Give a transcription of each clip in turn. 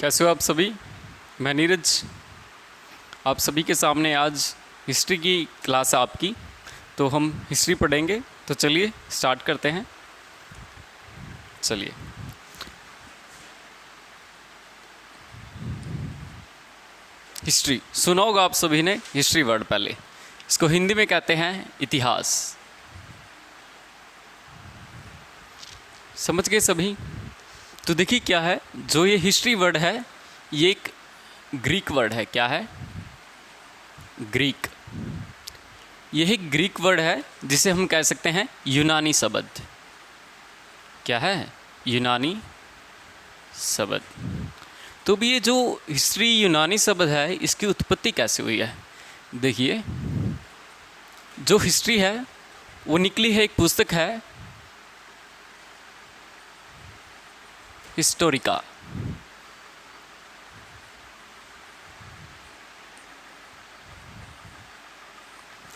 कैसे हो आप सभी। मैं नीरज आप सभी के सामने आज हिस्ट्री की क्लास है आपकी। तो हम हिस्ट्री पढ़ेंगे। तो चलिए स्टार्ट करते हैं। चलिए हिस्ट्री सुना होगा आप सभी ने। हिस्ट्री वर्ड पहले इसको हिंदी में कहते हैं इतिहास। समझ गए सभी। तो देखिए क्या है, जो ये हिस्ट्री वर्ड है ये एक ग्रीक वर्ड है। क्या है? ग्रीक। यह एक ग्रीक वर्ड है जिसे हम कह सकते हैं यूनानी शब्द। क्या है? यूनानी शब्द। तो भी ये जो हिस्ट्री यूनानी शब्द है इसकी उत्पत्ति कैसे हुई है? देखिए जो हिस्ट्री है वो निकली है, एक पुस्तक है हिस्टोरिका।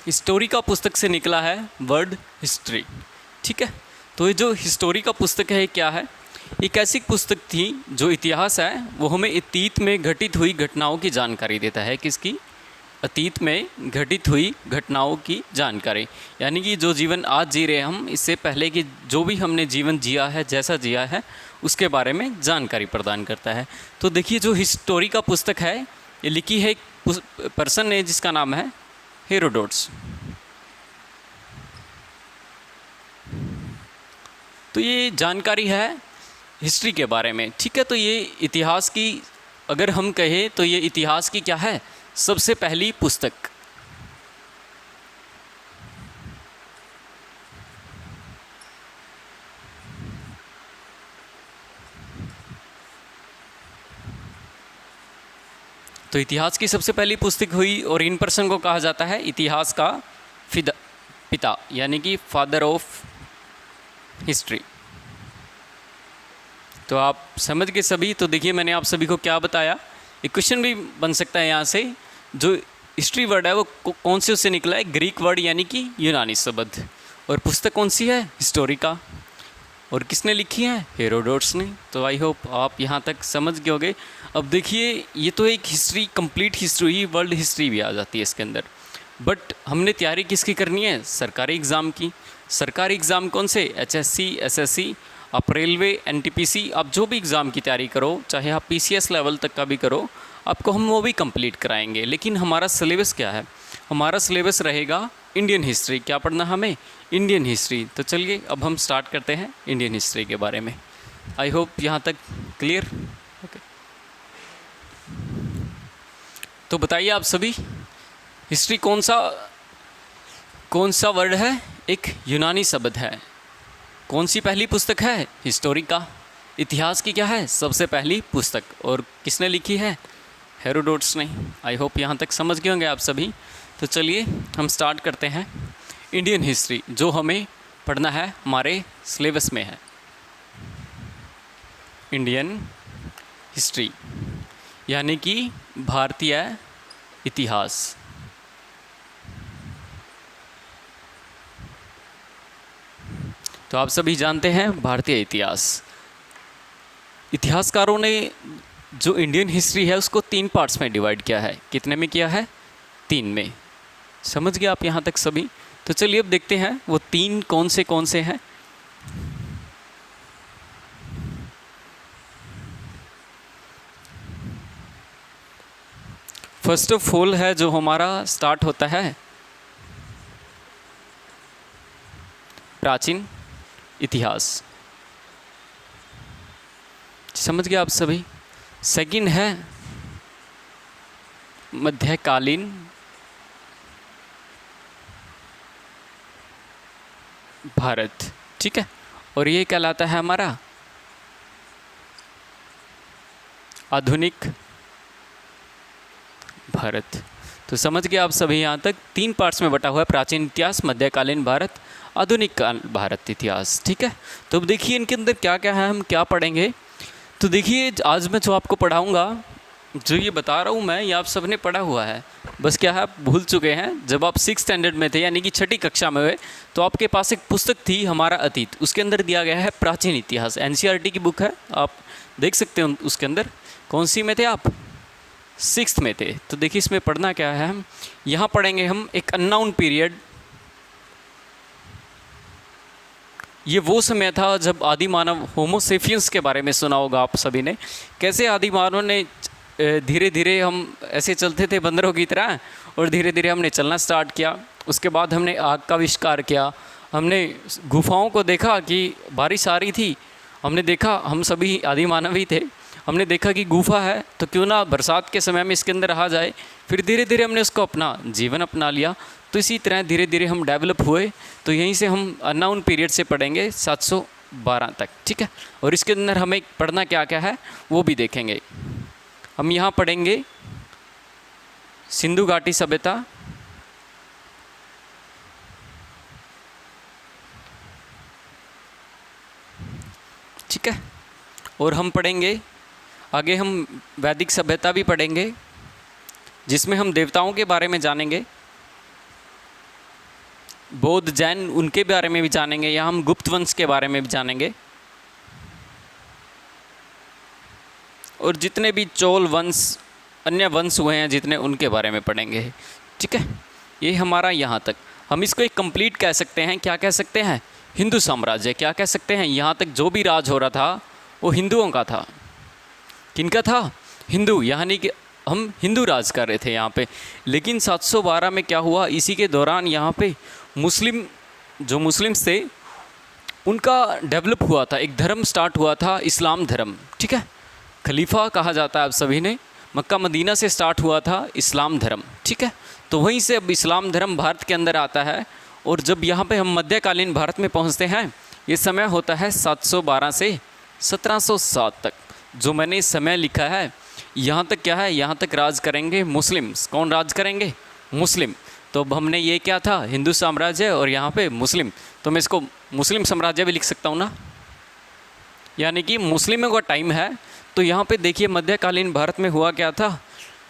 हिस्टोरिका पुस्तक से निकला है वर्ड हिस्ट्री। ठीक है। तो ये जो हिस्टोरिका पुस्तक है क्या है? एक ऐसी पुस्तक थी जो इतिहास है वो हमें अतीत में घटित हुई घटनाओं की जानकारी देता है। किसकी? अतीत में घटित हुई घटनाओं की जानकारी। यानी कि जो जीवन आज जी रहे हम, इससे पहले कि जो भी हमने जीवन जिया है, जैसा जिया है, उसके बारे में जानकारी प्रदान करता है। तो देखिए जो हिस्टोरिका पुस्तक है ये लिखी है एक पर्सन ने जिसका नाम है हेरोडोट्स। तो ये जानकारी है हिस्ट्री के बारे में। ठीक है। तो ये इतिहास की, अगर हम कहें तो ये इतिहास की क्या है, सबसे पहली पुस्तक। तो इतिहास की सबसे पहली पुस्तक हुई और इन पर्सन को कहा जाता है इतिहास का पिता, यानी कि फादर ऑफ हिस्ट्री। तो आप समझ गए सभी। तो देखिए मैंने आप सभी को क्या बताया। एक क्वेश्चन भी बन सकता है यहाँ से, जो हिस्ट्री वर्ड है वो कौन से उससे निकला है? ग्रीक वर्ड यानी कि यूनानी शब्द। और पुस्तक कौन सी है? हिस्टोरिका। और किसने लिखी है? हेरोडोट्स ने। तो आई होप आप यहाँ तक समझ गए होंगे। अब देखिए ये तो एक हिस्ट्री, कंप्लीट हिस्ट्री हुई, वर्ल्ड हिस्ट्री भी आ जाती है इसके अंदर। बट हमने तैयारी किसकी करनी है? सरकारी एग्ज़ाम की। सरकारी एग्ज़ाम कौन से? HSC, SSC, आप रेलवे, NTPC, आप जो भी एग्ज़ाम की तैयारी करो, चाहे आप PCS लेवल तक का भी करो, आपको हम वो भी कंप्लीट कराएंगे। लेकिन हमारा सिलेबस क्या है? हमारा सिलेबस रहेगा इंडियन हिस्ट्री। क्या पढ़ना हमें? Indian history. तो चलिए अब हम स्टार्ट करते हैं इंडियन हिस्ट्री के बारे में। आई होप यहाँ तक क्लियर। ओके। तो बताइए आप सभी, हिस्ट्री कौन सा वर्ड है? एक यूनानी शब्द है। कौन सी पहली पुस्तक है? हिस्टोरिका। इतिहास की क्या है? सबसे पहली पुस्तक। और किसने लिखी है? हेरोडोट्स ने। आई होप यहाँ तक समझ गए होंगे आप सभी। तो चलिए हम स्टार्ट करते हैं इंडियन हिस्ट्री, जो हमें पढ़ना है, हमारे सिलेबस में है। इंडियन हिस्ट्री यानी कि भारतीय इतिहास। तो आप सभी जानते हैं भारतीय इतिहास। इतिहासकारों ने जो इंडियन हिस्ट्री है उसको 3 पार्ट्स में डिवाइड किया है। कितने में किया है? 3 में। समझ गए आप यहाँ तक सभी। तो चलिए अब देखते हैं वो 3 कौन से हैं। फर्स्ट ऑफ ऑल है जो हमारा स्टार्ट होता है प्राचीन इतिहास। समझ गए आप सभी। सेकंड है मध्यकालीन भारत। ठीक है। और ये कहलाता है हमारा आधुनिक भारत। तो समझ गए आप सभी यहाँ तक। 3 पार्ट्स में बटा हुआ है, प्राचीन इतिहास, मध्यकालीन भारत, आधुनिक काल भारत इतिहास। ठीक है। तो अब देखिए इनके अंदर क्या क्या है, हम क्या पढ़ेंगे। तो देखिए आज मैं जो आपको पढ़ाऊँगा, जो ये बता रहा हूँ मैं, ये आप सबने पढ़ा हुआ है। बस क्या है, आप भूल चुके हैं। जब आप 6 स्टैंडर्ड में थे यानी कि छठी कक्षा में हुए, तो आपके पास एक पुस्तक थी हमारा अतीत, उसके अंदर दिया गया है प्राचीन इतिहास। एनसीईआरटी की बुक है, आप देख सकते हो उसके अंदर। कौन सी में थे आप? 6th में थे। तो देखिए इसमें पढ़ना क्या है, हम यहाँ पढ़ेंगे हम एक अननाउन पीरियड। ये वो समय था जब आदि मानव होमोसेपियंस के बारे में सुना होगा आप सभी ने। कैसे आदि मानव ने धीरे धीरे, हम ऐसे चलते थे बंदरों की तरह, और धीरे धीरे हमने चलना स्टार्ट किया। उसके बाद हमने आग का आविष्कार किया, हमने गुफाओं को देखा कि बारिश आ रही थी, हमने देखा हम सभी आदि मानव ही थे, हमने देखा कि गुफा है तो क्यों ना बरसात के समय में इसके अंदर रहा जाए। फिर धीरे धीरे हमने उसको अपना जीवन अपना लिया। तो इसी तरह धीरे धीरे हम डेवलप हुए। तो यहीं से हम अननाउन पीरियड से पढ़ेंगे 712 तक, ठीक है। और इसके अंदर हमें पढ़ना क्या क्या है वो भी देखेंगे। हम यहाँ पढ़ेंगे सिंधु घाटी सभ्यता, ठीक है। और हम पढ़ेंगे आगे, हम वैदिक सभ्यता भी पढ़ेंगे, जिसमें हम देवताओं के बारे में जानेंगे, बौद्ध जैन उनके बारे में भी जानेंगे, या हम गुप्त वंश के बारे में भी जानेंगे, और जितने भी चोल वंश, अन्य वंश हुए हैं जितने, उनके बारे में पढ़ेंगे, ठीक है। ये हमारा यहाँ तक। हम इसको एक कंप्लीट कह सकते हैं। क्या कह सकते हैं? हिंदू साम्राज्य। क्या कह सकते हैं? यहाँ तक जो भी राज हो रहा था वो हिंदुओं का था। किनका था? हिंदू, यानी कि हम हिंदू राज कर रहे थे यहाँ पे। लेकिन 712 में क्या हुआ, इसी के दौरान यहाँ पे मुस्लिम, जो मुस्लिम्स थे उनका डेवलप हुआ था, एक धर्म स्टार्ट हुआ था, इस्लाम धर्म, ठीक है। खलीफा कहा जाता है आप सभी ने, मक्का मदीना से स्टार्ट हुआ था इस्लाम धर्म, ठीक है। तो वहीं से अब इस्लाम धर्म भारत के अंदर आता है। और जब यहाँ पे हम मध्यकालीन भारत में पहुँचते हैं, ये समय होता है 712 से 1707 तक। जो मैंने समय लिखा है यहाँ तक क्या है, यहाँ तक राज करेंगे मुस्लिम्स। कौन राज करेंगे? मुस्लिम। तो अब हमने ये क्या था, हिंदू साम्राज्य, और यहाँ पे मुस्लिम। तो मैं इसको मुस्लिम साम्राज्य भी लिख सकता हूँ ना, यानी कि मुस्लिमों का टाइम है। तो यहाँ पे देखिए मध्यकालीन भारत में हुआ क्या था,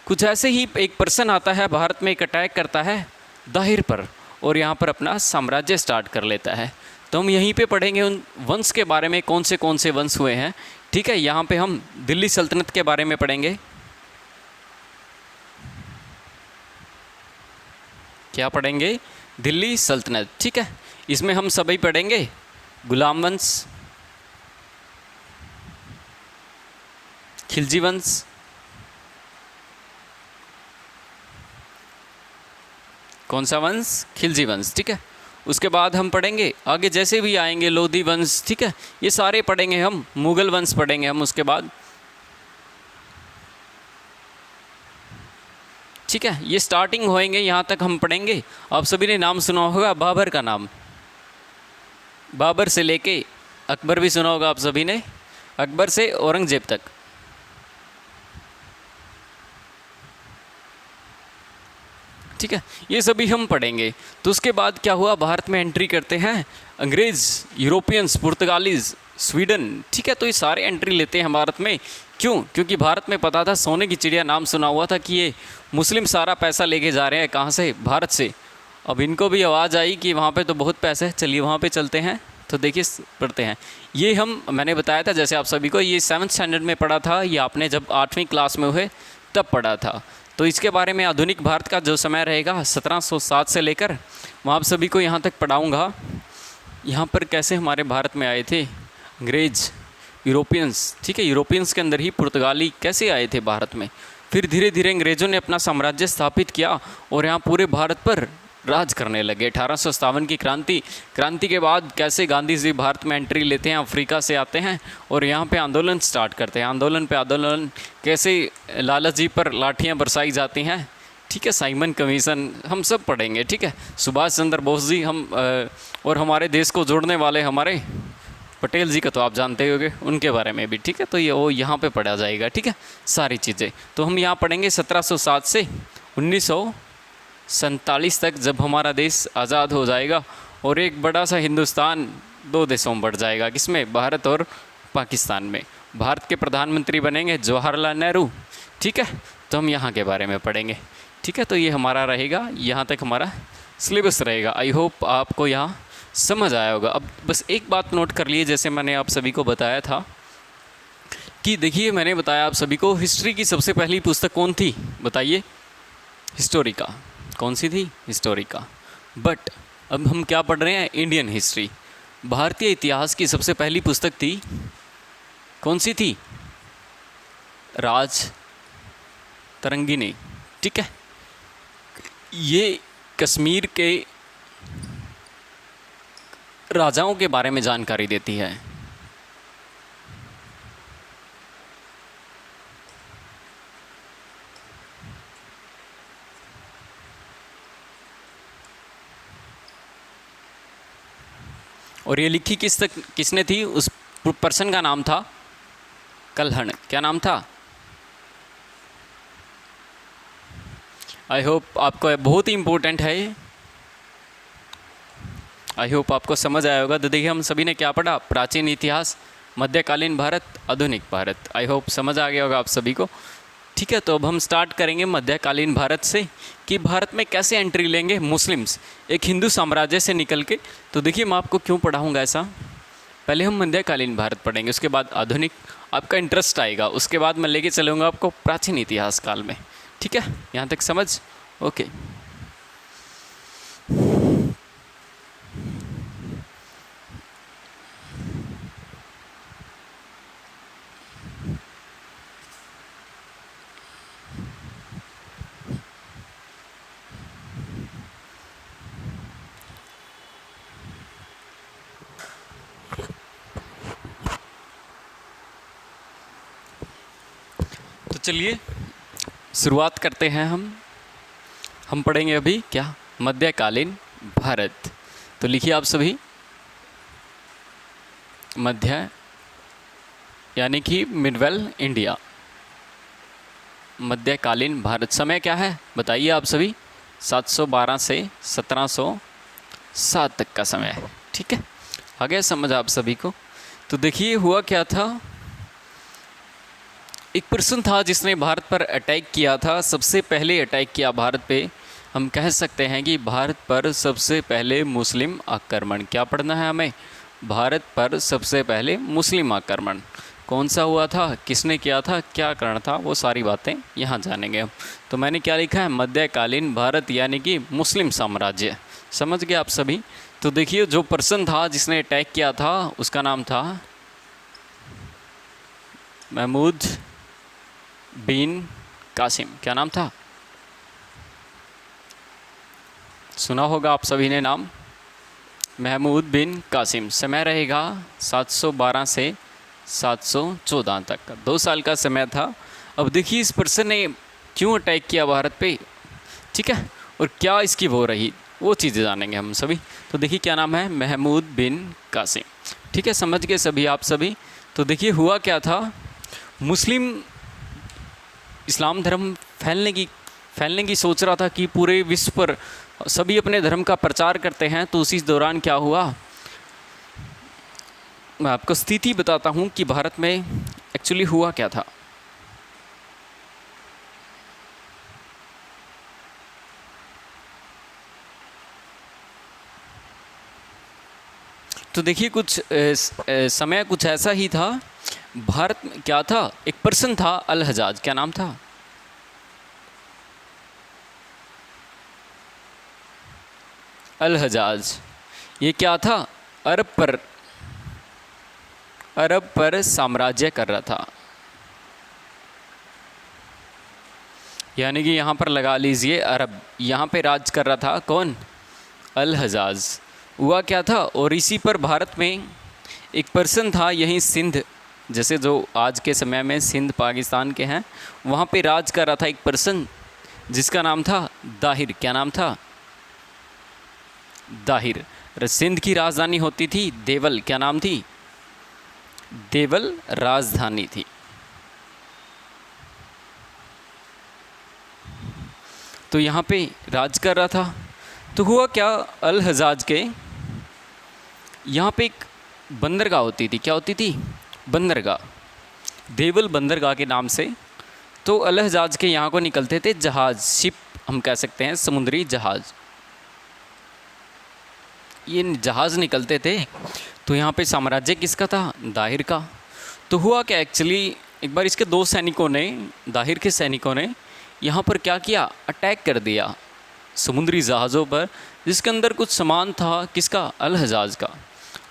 कुछ ऐसे ही एक पर्सन आता है भारत में, एक अटैक करता है दाहिर पर, और यहाँ पर अपना साम्राज्य स्टार्ट कर लेता है। तो हम यहीं पे पढ़ेंगे उन वंश के बारे में, कौन से वंश हुए हैं, ठीक है। यहाँ पे हम दिल्ली सल्तनत के बारे में पढ़ेंगे। क्या पढ़ेंगे? दिल्ली सल्तनत, ठीक है। इसमें हम सभी पढ़ेंगे गुलाम वंश, खिलजी वंश, कौन सा वंश? खिलजी वंश, ठीक है। उसके बाद हम पढ़ेंगे आगे जैसे भी आएंगे लोधी वंश, ठीक है। ये सारे पढ़ेंगे हम। मुगल वंश पढ़ेंगे हम उसके बाद, ठीक है। ये स्टार्टिंग होएंगे, यहाँ तक हम पढ़ेंगे। आप सभी ने नाम सुना होगा बाबर का नाम, बाबर से लेके अकबर भी सुना होगा आप सभी ने, अकबर से औरंगजेब तक, ठीक है। ये सभी हम पढ़ेंगे। तो उसके बाद क्या हुआ, भारत में एंट्री करते हैं अंग्रेज़, यूरोपियंस, पुर्तगालीज, स्वीडन, ठीक है। तो ये सारे एंट्री लेते हैं भारत में। क्यों? क्योंकि भारत में पता था, सोने की चिड़िया नाम सुना हुआ था कि ये मुस्लिम सारा पैसा लेके जा रहे हैं। कहाँ से? भारत से। अब इनको भी आवाज़ आई कि वहाँ पे तो बहुत पैसे हैं, चलिए वहाँ पे चलते हैं। तो देखिए पढ़ते हैं। ये मैंने बताया था जैसे आप सभी को, ये 7th स्टैंडर्ड में पढ़ा था, ये आपने जब 8वीं क्लास में हुए तब पढ़ा था। तो इसके बारे में आधुनिक भारत का जो समय रहेगा 1707 से लेकर, मैं आप सभी को यहाँ तक पढ़ाऊँगा। यहाँ पर कैसे हमारे भारत में आए थे अंग्रेज़, यूरोपियंस, ठीक है। यूरोपियंस के अंदर ही पुर्तगाली कैसे आए थे भारत में। फिर धीरे धीरे अंग्रेज़ों ने अपना साम्राज्य स्थापित किया और यहाँ पूरे भारत पर राज करने लगे। 1857 की क्रांति के बाद कैसे गांधी जी भारत में एंट्री लेते हैं, अफ्रीका से आते हैं और यहाँ पे आंदोलन स्टार्ट करते हैं। आंदोलन पे आंदोलन, कैसे लाला जी पर लाठियाँ बरसाई जाती हैं, ठीक है। साइमन कमीशन हम सब पढ़ेंगे, ठीक है। सुभाष चंद्र बोस जी, हम और हमारे देश को जोड़ने वाले हमारे पटेल जी का तो आप जानते होंगे, उनके बारे में भी, ठीक है। तो ये वो यहाँ पे पढ़ा जाएगा, ठीक है, सारी चीज़ें। तो हम यहाँ पढ़ेंगे 1707 से 1947 तक, जब हमारा देश आज़ाद हो जाएगा और एक बड़ा सा हिंदुस्तान 2 देशों में बढ़ जाएगा। किसमें? भारत और पाकिस्तान में। भारत के प्रधानमंत्री बनेंगे जवाहरलाल नेहरू, ठीक है। तो हम यहाँ के बारे में पढ़ेंगे, ठीक है, तो ये हमारा रहेगा, यहाँ तक हमारा सिलेबस रहेगा। आई होप आपको यहाँ समझ आया होगा। अब बस एक बात नोट कर लिए, जैसे मैंने आप सभी को बताया था कि देखिए, मैंने बताया आप सभी को हिस्ट्री की सबसे पहली पुस्तक कौन थी, बताइए। हिस्टोरिका। कौन सी थी? हिस्टोरिका। बट अब हम क्या पढ़ रहे हैं? Indian history. भारतीय इतिहास की सबसे पहली पुस्तक थी, कौन सी थी? राज तरंगिणी। ठीक है, ये कश्मीर के राजाओं के बारे में जानकारी देती है। और ये लिखी किसने थी? उस पर्सन का नाम था कल्हण। क्या नाम था? आई होप आपको बहुत ही इम्पोर्टेंट है ये। आई होप आपको समझ आया होगा। तो देखिए, हम सभी ने क्या पढ़ा? प्राचीन इतिहास, मध्यकालीन भारत, आधुनिक भारत। आई होप समझ आ गया होगा आप सभी को। ठीक है, तो अब हम स्टार्ट करेंगे मध्यकालीन भारत से कि भारत में कैसे एंट्री लेंगे मुस्लिम्स एक हिंदू साम्राज्य से निकल के। तो देखिए, मैं आपको क्यों पढ़ाऊँगा ऐसा। पहले हम मध्यकालीन भारत पढ़ेंगे, उसके बाद आधुनिक, आपका इंटरेस्ट आएगा। उसके बाद मैं लेके चलूँगा आपको प्राचीन इतिहास काल में। ठीक है, यहाँ तक समझ? ओके। तो चलिए शुरुआत करते हैं। हम पढ़ेंगे अभी क्या? मध्यकालीन भारत। तो लिखिए आप सभी, मध्य यानी कि मिडवेल इंडिया, मध्यकालीन भारत। समय क्या है बताइए आप सभी? 712 से 1707 तक का समय है। ठीक है, आ गया समझ आप सभी को? तो देखिए, हुआ क्या था, एक पर्सन था जिसने भारत पर अटैक किया था। सबसे पहले अटैक किया भारत पे। हम कह सकते हैं कि भारत पर सबसे पहले मुस्लिम आक्रमण। क्या पढ़ना है हमें? भारत पर सबसे पहले मुस्लिम आक्रमण कौन सा हुआ था, किसने किया था, क्या कारण था, वो सारी बातें यहाँ जानेंगे हम। तो मैंने क्या लिखा है? मध्यकालीन भारत यानी कि मुस्लिम साम्राज्य। समझ गए आप सभी? तो देखिए, जो पर्सन था जिसने अटैक किया था उसका नाम था महमूद बिन कासिम। क्या नाम था? सुना होगा आप सभी ने नाम, महमूद बिन कासिम। समय रहेगा 712 से 714 तक का, 2 साल का समय था। अब देखिए, इस पर्सन ने क्यों अटैक किया भारत पे, ठीक है, और क्या इसकी वो रही, वो चीज़ें जानेंगे हम सभी। तो देखिए, क्या नाम है? महमूद बिन कासिम। ठीक है, समझ गए सभी आप सभी? तो देखिए, हुआ क्या था, मुस्लिम इस्लाम धर्म फैलने की सोच रहा था कि पूरे विश्व पर सभी अपने धर्म का प्रचार करते हैं। तो उसी दौरान क्या हुआ, मैं आपको स्थिति बताता हूँ कि भारत में एक्चुअली हुआ क्या था। तो देखिए, कुछ समय कुछ ऐसा ही था। भारत में क्या था, एक पर्सन था अल हजाज। क्या नाम था? अल हजाज। ये क्या था? अरब पर साम्राज्य कर रहा था। यानी कि यहाँ पर लगा लीजिए अरब, यहाँ पे राज कर रहा था कौन? अल हजाज। हुआ क्या था, और इसी पर भारत में एक पर्सन था, यहीं सिंध, जैसे जो आज के समय में सिंध पाकिस्तान के हैं, वहाँ पे राज कर रहा था एक पर्सन जिसका नाम था दाहिर। क्या नाम था? दाहिर। सिंध की राजधानी होती थी देवल। क्या नाम थी? देवल राजधानी थी। तो यहाँ पे राज कर रहा था। तो हुआ क्या, अल हजाज के यहाँ पे एक बंदरगाह होती थी। क्या होती थी? बंदरगाह, देवल बंदरगाह के नाम से। तो अल हजाज के यहाँ को निकलते थे जहाज़, शिप हम कह सकते हैं समुद्री जहाज़। ये जहाज़ निकलते थे, तो यहाँ पे साम्राज्य किसका था? दाहिर का। तो हुआ क्या एक्चुअली, एक बार इसके दो सैनिकों ने, दाहिर के सैनिकों ने यहाँ पर क्या किया? अटैक कर दिया समुद्री जहाज़ों पर, जिसके अंदर कुछ सामान था किसका? अल हजाज का।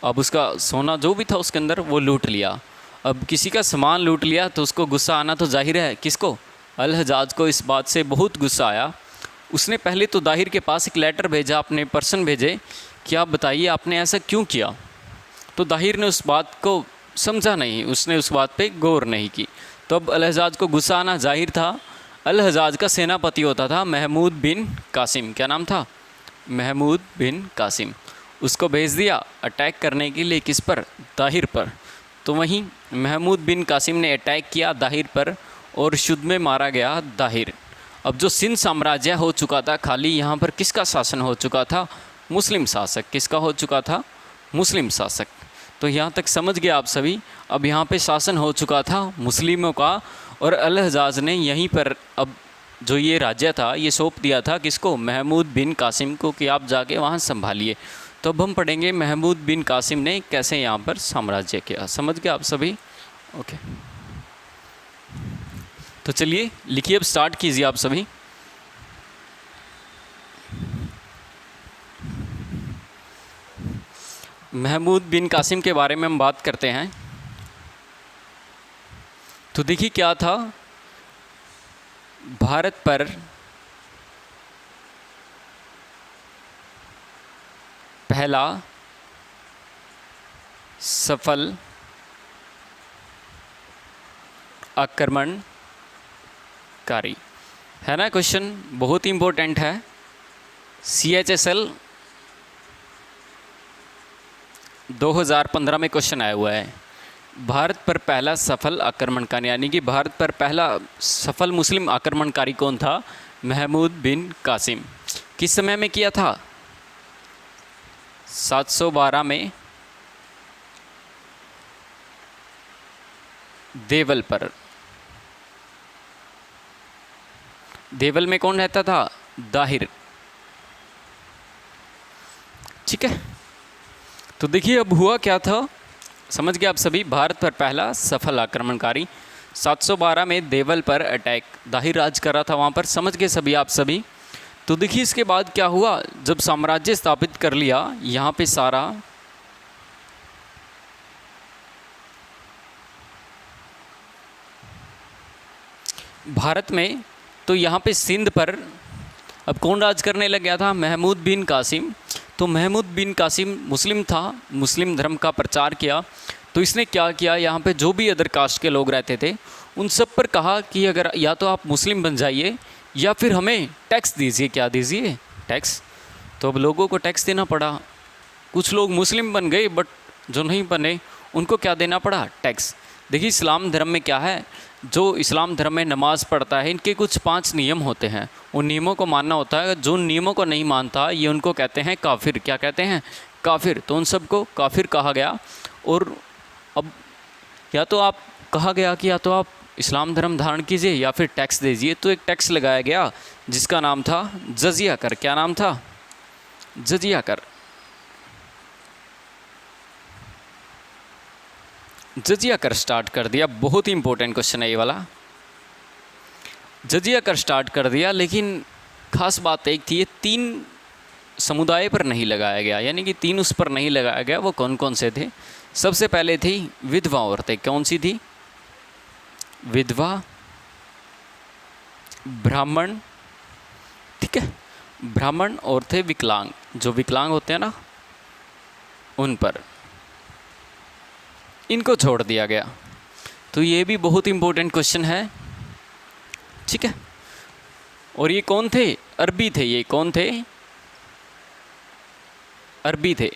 अब उसका सोना जो भी था उसके अंदर वो लूट लिया। अब किसी का सामान लूट लिया तो उसको गुस्सा आना तो जाहिर है, किसको? अल हजाज को इस बात से बहुत गुस्सा आया। उसने पहले तो दाहिर के पास एक लेटर भेजा, अपने पर्सन भेजे कि आप बताइए आपने ऐसा क्यों किया। तो दाहिर ने उस बात को समझा नहीं, उसने उस बात पे गौर नहीं की। तो अब अल हजाज को गुस्सा आना जाहिर था। अल हजाज का सेनापति होता था महमूद बिन कासिम। क्या नाम था? महमूद बिन कासिम। उसको भेज दिया अटैक करने के लिए, किस पर? दाहिर पर। तो वहीं महमूद बिन कासिम ने अटैक किया दाहिर पर और युद्ध में मारा गया दाहिर। अब जो सिंध साम्राज्य हो चुका था खाली, यहाँ पर किसका शासन हो चुका था? मुस्लिम शासक। किसका हो चुका था? मुस्लिम शासक। तो यहाँ तक समझ गए आप सभी। अब यहाँ पे शासन हो चुका था मुस्लिमों का, और अल हजाज ने यहीं पर अब जो ये राज्य था ये सौंप दिया था किसको? महमूद बिन कासिम को, कि आप जाके वहाँ संभालिए। तो अब हम पढ़ेंगे महमूद बिन कासिम ने कैसे यहाँ पर साम्राज्य किया। समझ गए आप सभी? ओके, तो चलिए लिखिए, अब स्टार्ट कीजिए आप सभी। महमूद बिन कासिम के बारे में हम बात करते हैं। तो देखिए क्या था, भारत पर पहला सफल आक्रमणकारी, है ना? क्वेश्चन बहुत ही इम्पोर्टेंट है। CHSL 2015 में क्वेश्चन आया हुआ है। भारत पर पहला सफल आक्रमणकारी, यानी कि भारत पर पहला सफल मुस्लिम आक्रमणकारी कौन था? महमूद बिन कासिम। किस समय में किया था? 712 में देवल पर। देवल में कौन रहता था? दाहिर। ठीक है, तो देखिए अब हुआ क्या था, समझ गए आप सभी। भारत पर पहला सफल आक्रमणकारी 712 में देवल पर अटैक, दाहिर राज कर रहा था वहाँ पर। समझ गए सभी आप सभी। तो देखिए इसके बाद क्या हुआ, जब साम्राज्य स्थापित कर लिया यहाँ पे सारा, भारत में, तो यहाँ पे सिंध पर अब कौन राज करने लग गया था? महमूद बिन कासिम। तो महमूद बिन कासिम मुस्लिम था, मुस्लिम धर्म का प्रचार किया। तो इसने क्या किया, यहाँ पे जो भी अदर कास्ट के लोग रहते थे उन सब पर कहा कि अगर या तो आप मुस्लिम बन जाइए या फिर हमें टैक्स दीजिए। क्या दीजिए? टैक्स। तो अब लोगों को टैक्स देना पड़ा। कुछ लोग मुस्लिम बन गए बट जो नहीं बने उनको क्या देना पड़ा? टैक्स। देखिए इस्लाम धर्म में क्या है, जो इस्लाम धर्म में नमाज़ पढ़ता है इनके कुछ 5 नियम होते हैं, उन नियमों को मानना होता है। जो नियमों को नहीं मानता ये उनको कहते हैं काफिर। क्या कहते हैं? काफिर। तो उन सबको काफिर कहा गया। और अब या तो आप कहा गया कि या तो आप इस्लाम धर्म धारण कीजिए या फिर टैक्स दीजिए। तो एक टैक्स लगाया गया जिसका नाम था जजिया कर। क्या नाम था? जजिया कर। जजिया कर स्टार्ट कर दिया। बहुत ही इंपॉर्टेंट क्वेश्चन है ये वाला। जजिया कर स्टार्ट कर दिया, लेकिन खास बात एक थी, ये 3 समुदाय पर नहीं लगाया गया, यानी कि 3 उस पर नहीं लगाया गया। वो कौन कौन से थे? सबसे पहले थी विधवा औरतें। कौन सी थी? विधवा, ब्राह्मण, ठीक है, ब्राह्मण, और थे विकलांग। जो विकलांग होते हैं ना उन पर, इनको छोड़ दिया गया। तो ये भी बहुत इंपॉर्टेंट क्वेश्चन है, ठीक है। और ये कौन थे? अरबी थे। ये कौन थे? अरबी थे।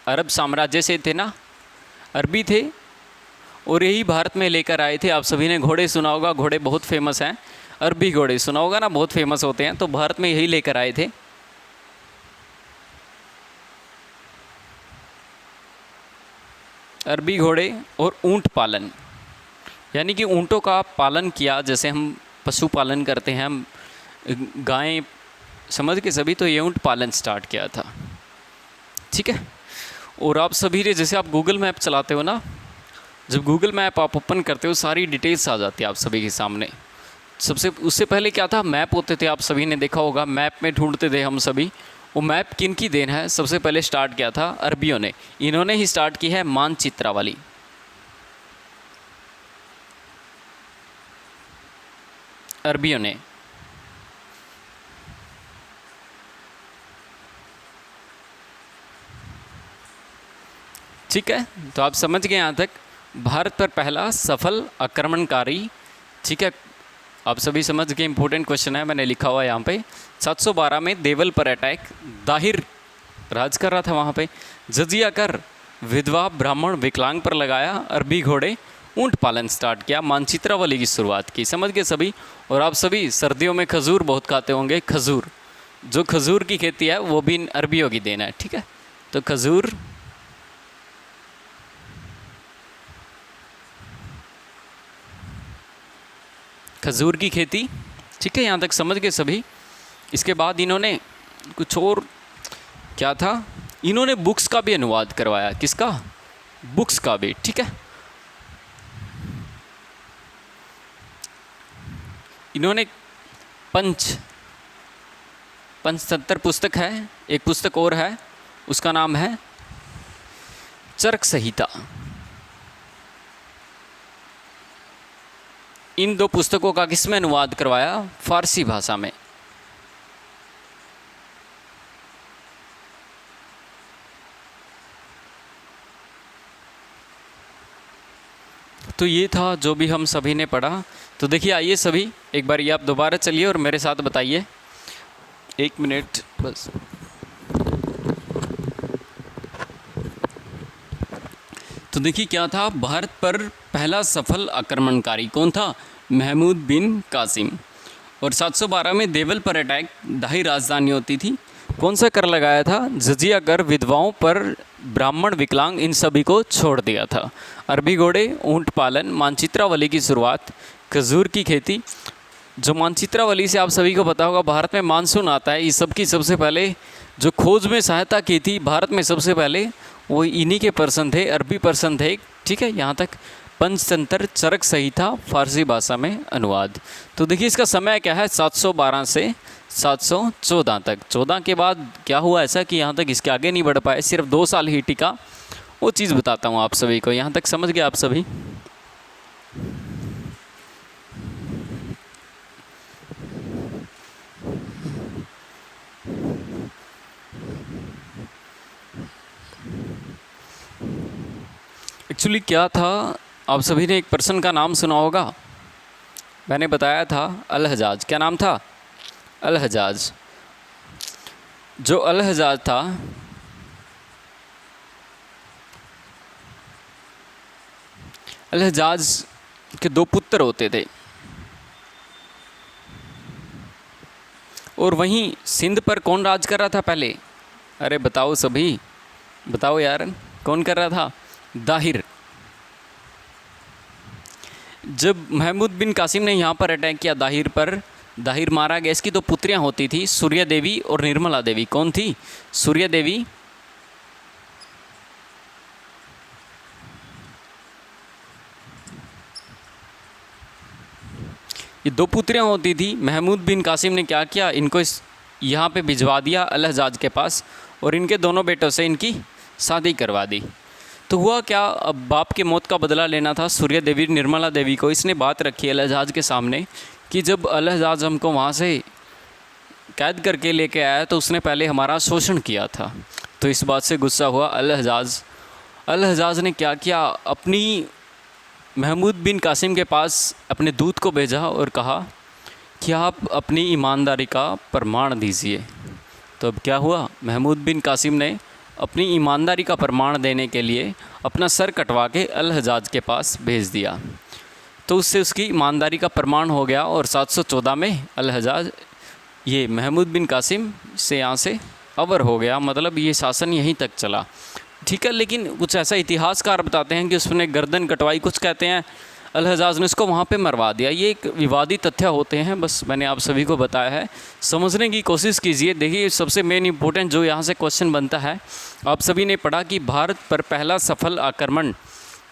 अरब साम्राज्य से थे ना, अरबी थे। और यही भारत में लेकर आए थे। आप सभी ने घोड़े सुना होगा, घोड़े बहुत फेमस हैं, अरबी घोड़े सुना होगा ना, बहुत फेमस होते हैं। तो भारत में यही लेकर आए थे। अरबी घोड़े और ऊंट पालन, यानी कि ऊंटों का पालन किया, जैसे हम पशु पालन करते हैं, हम गायें, समझ के सभी, तो ये ऊँट पालन स्टार्ट किया था। ठीक है। और आप सभी ने, जैसे आप गूगल मैप चलाते हो ना, जब गूगल मैप आप ओपन करते हो सारी डिटेल्स आ जाती है आप सभी के सामने। सबसे उससे पहले क्या था, मैप होते थे, आप सभी ने देखा होगा, मैप में ढूंढते थे हम सभी। वो मैप किन की देन है? सबसे पहले स्टार्ट किया था अरबियों ने, इन्होंने ही स्टार्ट की है मानचित्रावली। अरबियों ने। ठीक है, तो आप समझ गए यहाँ तक। भारत पर पहला सफल आक्रमणकारी। ठीक है, आप सभी समझ गए, इंपॉर्टेंट क्वेश्चन है, मैंने लिखा हुआ है यहाँ पे। 712 में देवल पर अटैक, दाहिर राज कर रहा था वहाँ पे। जजिया कर विधवा ब्राह्मण विकलांग पर लगाया, अरबी घोड़े ऊँट पालन स्टार्ट किया, मानचित्रावली की शुरुआत की। समझ गए सभी। और आप सभी सर्दियों में खजूर बहुत खाते होंगे। खजूर, जो खजूर की खेती है वो भी अरबियों की देन है। ठीक है, तो खजूर, खजूर की खेती। ठीक है, यहाँ तक समझ गए सभी। इसके बाद इन्होंने कुछ और क्या था, इन्होंने बुक्स का भी अनुवाद करवाया। किसका? बुक्स का भी। ठीक है, इन्होंने पंचतंत्र पुस्तक है, एक पुस्तक और है, उसका नाम है चरक संहिता। इन दो पुस्तकों का किसमें अनुवाद करवाया? फारसी भाषा में। तो ये था जो भी हम सभी ने पढ़ा। तो देखिए, आइए सभी एक बार ये आप दोबारा चलिए और मेरे साथ बताइए। 1 मिनट बस। तो देखिए क्या था, भारत पर पहला सफल आक्रमणकारी कौन था? महमूद बिन कासिम। और 712 में देवल पर अटैक, दाही राजधानी होती थी। कौन सा कर लगाया था? जजिया कर, विधवाओं पर, ब्राह्मण विकलांग, इन सभी को छोड़ दिया था। अरबी घोड़े, ऊंट पालन, मानचित्रावली की शुरुआत, खजूर की खेती। जो मानचित्रावली से आप सभी को पता होगा, भारत में मानसून आता है, इस सब की सबसे पहले जो खोज में सहायता की थी भारत में सबसे पहले, वो इन्हीं के पर्सन थे, अरबी पर्सन थे। ठीक है, यहाँ तक पंचतंत्र चरक संहिता फारसी भाषा में अनुवाद। तो देखिए इसका समय क्या है, 712 से 714 तक। 14 के बाद क्या हुआ ऐसा कि यहाँ तक इसके आगे नहीं बढ़ पाए, सिर्फ 2 साल ही टिका। वो चीज़ बताता हूँ आप सभी को। यहाँ तक समझ गए आप सभी? एक्चुअली क्या था, आप सभी ने एक पर्सन का नाम सुना होगा, मैंने बताया था अल हजाज। क्या नाम था? अल हजाज। जो अल हजाज था, अल हजाज के 2 पुत्र होते थे। और वहीं सिंध पर कौन राज कर रहा था पहले? अरे बताओ सभी, बताओ यार, कौन कर रहा था? दाहिर। जब महमूद बिन कासिम ने यहाँ पर अटैक किया दाहिर पर, दाहिर मारा गया। इसकी 2 पुत्रियाँ होती थी, सूर्या देवी और निर्मला देवी। कौन थी? सूर्या देवी, ये 2 पुत्रियाँ होती थी। महमूद बिन कासिम ने क्या किया, इनको यहाँ पे भिजवा दिया अल हजाज के पास, और इनके दोनों बेटों से इनकी शादी करवा दी। तो हुआ क्या, अब बाप के मौत का बदला लेना था सूर्या देवी निर्मला देवी को। इसने बात रखी अल हजाज के सामने कि जब अल हजाज हमको वहाँ से कैद करके लेके आया तो उसने पहले हमारा शोषण किया था। तो इस बात से गुस्सा हुआ अल हजाज। अल हजाज ने क्या किया, अपनी महमूद बिन कासिम के पास अपने दूत को भेजा और कहा कि आप अपनी ईमानदारी का प्रमाण दीजिए। तो अब क्या हुआ, महमूद बिन कासिम ने अपनी ईमानदारी का प्रमाण देने के लिए अपना सर कटवा के अल हजाज के पास भेज दिया। तो उससे उसकी ईमानदारी का प्रमाण हो गया। और 714 में अल हजाज ये महमूद बिन कासिम से यहाँ से अवर हो गया, मतलब ये शासन यहीं तक चला। ठीक है, लेकिन कुछ ऐसा इतिहासकार बताते हैं कि उसने गर्दन कटवाई, कुछ कहते हैं अल हज्जाज ने उसको वहाँ पे मरवा दिया। ये एक विवादी तथ्य होते हैं, बस मैंने आप सभी को बताया है, समझने की कोशिश कीजिए। देखिए सबसे मेन इंपॉर्टेंट जो यहाँ से क्वेश्चन बनता है, आप सभी ने पढ़ा कि भारत पर पहला सफल आक्रमण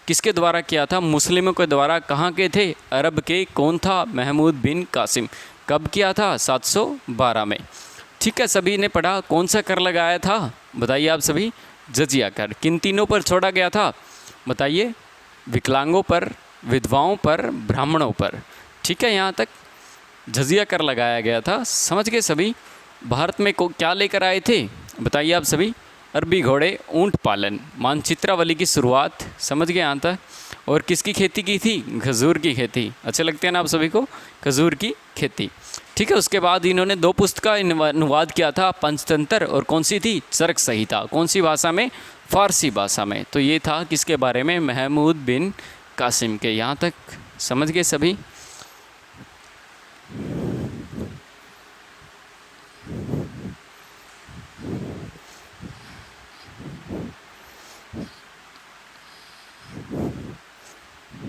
किसके द्वारा किया था? मुस्लिमों के द्वारा। कहाँ के थे? अरब के। कौन था? महमूद बिन कासिम। कब किया था? 712 में। ठीक है, सभी ने पढ़ा। कौन सा कर लगाया था? बताइए आप सभी। जजिया कर। किन तीनों पर छोड़ा गया था? बताइए। विकलांगों पर, विधवाओं पर, ब्राह्मणों पर। ठीक है, यहाँ तक जजिया कर लगाया गया था। समझ गए सभी? भारत में क्या लेकर आए थे? बताइए आप सभी। अरबी घोड़े, ऊंट पालन, मानचित्रावली की शुरुआत। समझ गए यहाँ तक? और किसकी खेती की थी? खजूर की खेती। अच्छे लगते हैं ना आप सभी को? खजूर की खेती। ठीक है, उसके बाद इन्होंने 2 पुस्तक का अनुवाद किया था, पंचतंत्र और कौन सी थी? चरक संहिता। कौन सी भाषा में? फारसी भाषा में। तो ये था किसके बारे में? महमूद बिन कासिम के। यहाँ तक समझ गए सभी?